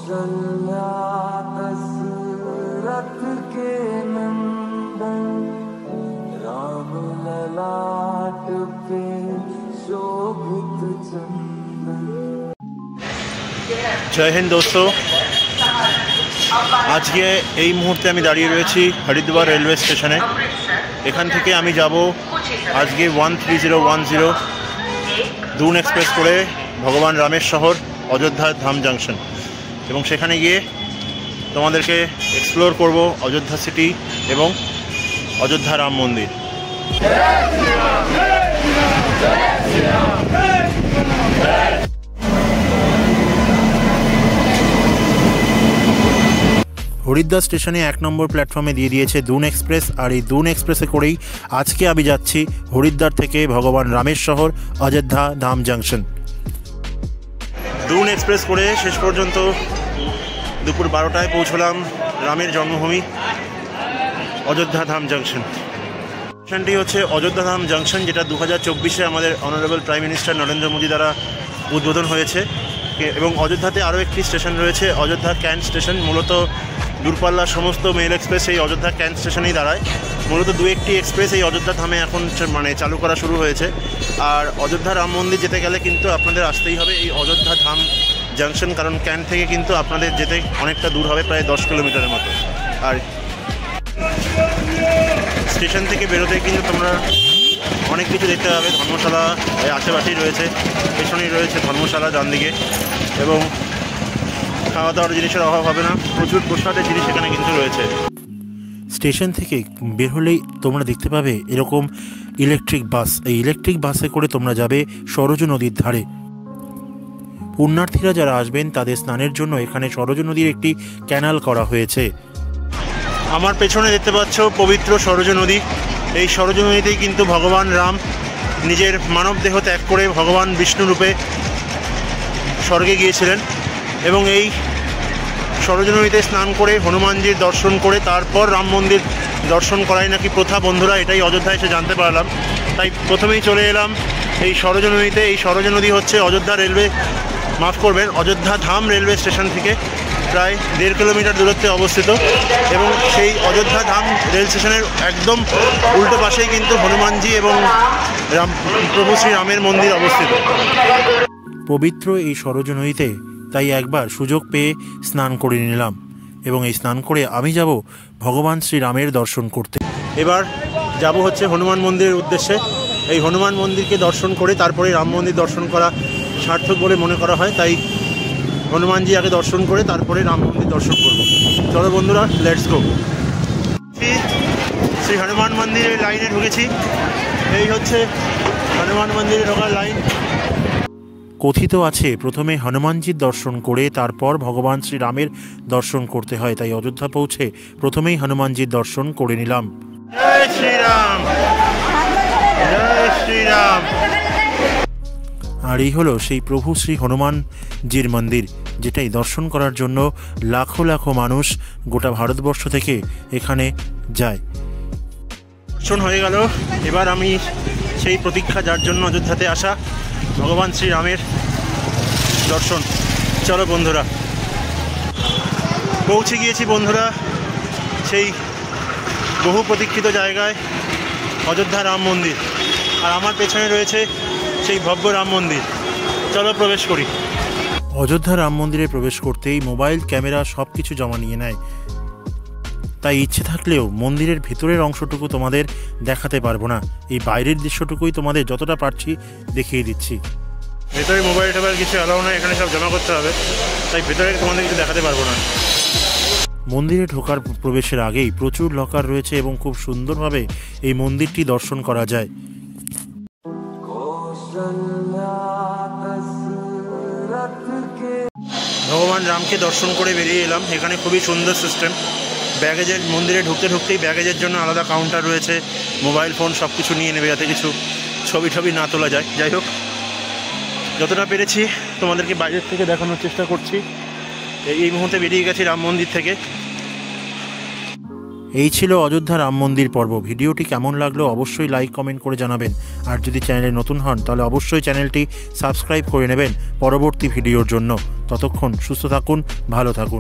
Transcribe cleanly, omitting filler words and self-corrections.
कौशल्या दशरथ के नंदन राम ललाट पे शोभित चंदन। जय हिंद दोस्तों, आज के এই মুহূর্তে আমি দাঁড়িয়ে রয়েছি হরিদ্বার রেলওয়ে স্টেশনে। এখান থেকে আমি যাব আজকে 13010 दून एक्सप्रेस করে ভগবান রামের শহর অযোধ্যা ধাম জাংশন, এবং সেখানে গিয়ে তোমাদেরকে এক্সপ্লোর করব অযোধ্যা সিটি এবং অযোধ্যা রাম মন্দির। হরিদ্বার স্টেশনে 1 নম্বর প্ল্যাটফর্মে দিয়ে দিয়েছে দুন এক্সপ্রেস, আর এই দুন এক্সপ্রেসে করেই আজকে আমি যাচ্ছি হরিদ্বার থেকে ভগবান রামের শহর অযোধ্যা ধাম জাংশন। দুন এক্সপ্রেস করে শেষ পর্যন্ত দুপুর 12টায় পৌঁছলাম রামের জন্মভূমি অযোধ্যা ধাম জাংশন। স্টেশনটি হচ্ছে অযোধ্যা ধাম জাংশন, যেটা 2024-এ আমাদের honourable prime minister Narendra Modi দ্বারা উদ্বোধন হয়েছে। এবং অযোধ্যাতে আরও একটি স্টেশন রয়েছে অযোধ্যা ক্যান্ট স্টেশন। মূলত দূরপাল্লার সমস্ত মেল এক্সপ্রেস এই অযোধ্যা ক্যান্ট স্টেশনেই দাঁড়ায়। মূলত দু একটি এক্সপ্রেস এই অযোধ্যা ধামে এখন চালু করা শুরু হয়েছে। আর অযোধ্যা রাম মন্দির যেতে গেলে কিন্তু আপনাদের আসতেই হবে এই অযোধ্যা ধাম জাংশন, কারণ ক্যান্ট থেকে কিন্তু আপনাদের যেতে অনেকটা দূর হবে, প্রায় 10 কিলোমিটারের মতো। আর স্টেশন থেকে বেরোতে কিন্তু তোমরা অনেক কিছু দেখতে পাবে। ধর্মশালা আশেপাশেই রয়েছে, পেছনেই রয়েছে ধর্মশালা ডান দিকে, এবং খাওয়া দাওয়ার জিনিসের অভাব হবে না। প্রচুর প্রসাদের জিনিস এখানে কিন্তু রয়েছে। স্টেশন থেকে বের হলেই তোমরা দেখতে পাবে এরকম ইলেকট্রিক বাস। এই ইলেকট্রিক বাসে করে তোমরা যাবে সরজু নদীর ধারে। পুণ্যার্থীরা যারা আসবেন তাদের স্নানের জন্য এখানে সরজু নদীর একটি ক্যানাল করা হয়েছে। আমার পেছনে দেখতে পাচ্ছ পবিত্র সরজু নদী। এই সরজু নদীতেই কিন্তু ভগবান রাম নিজের মানব দেহ ত্যাগ করে ভগবান বিষ্ণু রূপে স্বর্গে গিয়েছিলেন, এবং এই সরজু নদীতে স্নান করে হনুমানজির দর্শন করে তারপর রাম মন্দির দর্শন করাই নাকি প্রথা। বন্ধুরা, এটাই অযোধ্যায় এসে জানতে পারলাম, তাই প্রথমেই চলে এলাম এই সরজু নদীতে। এই সরজু নদী হচ্ছে অযোধ্যা অযোধ্যা ধাম রেলওয়ে স্টেশন থেকে প্রায় 1.5 কিলোমিটার দূরত্বে অবস্থিত, এবং সেই অযোধ্যা ধাম রেল স্টেশনের একদম উল্টো পাশেই কিন্তু হনুমানজি এবং প্রভু শ্রী রামের মন্দির অবস্থিত। পবিত্র এই সরজু নদীতে তাই একবার সুযোগ পেয়ে স্নান করে নিলাম, এবং এই স্নান করে আমি যাব ভগবান শ্রী রামের দর্শন করতে। এবার যাব হচ্ছে হনুমান মন্দিরের উদ্দেশ্যে। এই হনুমান মন্দিরকে দর্শন করে তারপরে রাম মন্দির দর্শন করা সার্থক বলে মনে করা হয়, তাই হনুমানজি আগে দর্শন করে তারপরে রাম মন্দির দর্শন করব। চলো বন্ধুরা, লেটস গো। শ্রী হনুমান মন্দিরের লাইনে ঢুকেছি। এই হচ্ছে হনুমান মন্দিরে ঢোকার লাইন। কথিত আছে প্রথমে হনুমানজির দর্শন করে তারপর ভগবান শ্রী রামের দর্শন করতে হয়, তাই অযোধ্যা পৌঁছে প্রথমেই হনুমানজির দর্শন করে নিলাম। জয় শ্রীরাম, জয় শ্রীরাম। আর এই হলো সেই প্রভু শ্রী হনুমানজির মন্দির, যেটাই দর্শন করার জন্য লাখো লাখো মানুষ গোটা ভারতবর্ষ থেকে এখানে যায়। দর্শন হয়ে গেল। এবার আমি সেই প্রতীক্ষা যার জন্য অযোধ্যাতে আসা ভগবান শ্রী রামের দর্শন। চলো বন্ধুরা, পৌঁছে গিয়েছি বন্ধুরা সেই বহু প্রতীক্ষিত জায়গায় অযোধ্যা রাম মন্দির, আর আমার পেছনে রয়েছে সেই ভব্য রাম মন্দির। চলো প্রবেশ করি। অযোধ্যা রাম মন্দিরে প্রবেশ করতেই মোবাইল ক্যামেরা সব কিছু জমা নিয়ে নেয়, তাই ইচ্ছে থাকলেও মন্দিরের ভেতরের অংশটুকু তোমাদের দেখাতে পারবো না। এই বাইরের দৃশ্যটুকুই তোমাদের যতটা পারছি দেখিয়ে দিচ্ছি। ভেতরে মোবাইল টোবাইল কিছু অ্যালাউ না, এখানে সব জমা করতে হবে, তাই ভেতরে তোমাদের কিছু দেখাতে পারবো না। মন্দিরে ঢোকার প্রবেশের আগেই প্রচুর লকার রয়েছে এবং খুব সুন্দরভাবে এই মন্দিরটি দর্শন করা যায়। ভগবান রামকে দর্শন করে বেরিয়ে এলাম। এখানে খুবই সুন্দর সিস্টেম। ব্যাগেজের মন্দিরে ঢুকতেই ব্যাগেজের জন্য আলাদা কাউন্টার রয়েছে। মোবাইল ফোন সব কিছু নিয়ে নেবে যাতে কিছু ছবি না তোলা যায়। যাই হোক, যতটা পেরেছি তোমাদেরকে বাইরের থেকে দেখানোর চেষ্টা করছি। এই মুহূর্তে বেরিয়ে গেছি রাম মন্দির থেকে। এই ছিল অযোধ্যা রাম মন্দির পর্ব। ভিডিওটি কেমন লাগলো অবশ্যই লাইক কমেন্ট করে জানাবেন। আর যদি চ্যানেলে নতুন হন তাহলে অবশ্যই চ্যানেলটি সাবস্ক্রাইব করে নেবেন পরবর্তী ভিডিওর জন্য। ততক্ষণ সুস্থ থাকুন, ভালো থাকুন।